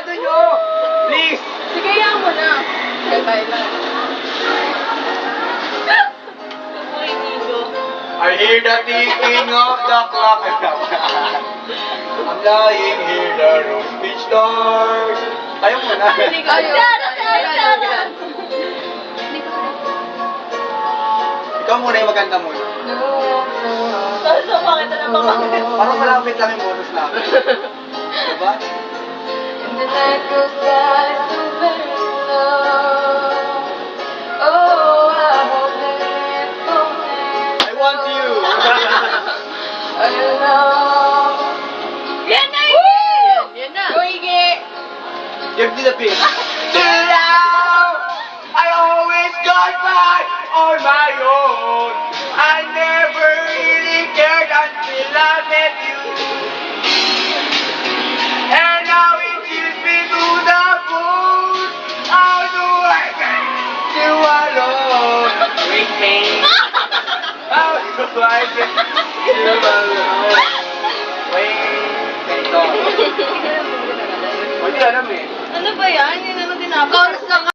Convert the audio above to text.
sigurado nyo! Please! Sige, yan mo na. Kaya tayo lang. I hear the ticking of the clock. I'm lying here, the room pitch dark. Ayaw mo na. Ikaw muna yung maganda muna. So, bakit na naman? Parang malapit lang yung bonus namin. Diba? And the night goes by so very slow. Oh, I hope that it's going. I want you. I know. Yan na, Iggy! Yan na. Go, Iggy! Give me the beat. Till now, I always got by on my own. I never really cared until I met you. And now it kills me to the bone. How do I get you alone with me? How do I get you alone with me? Ito. Hindi alam eh. Ano ba yan? Yun ano tinapos? Chorus lang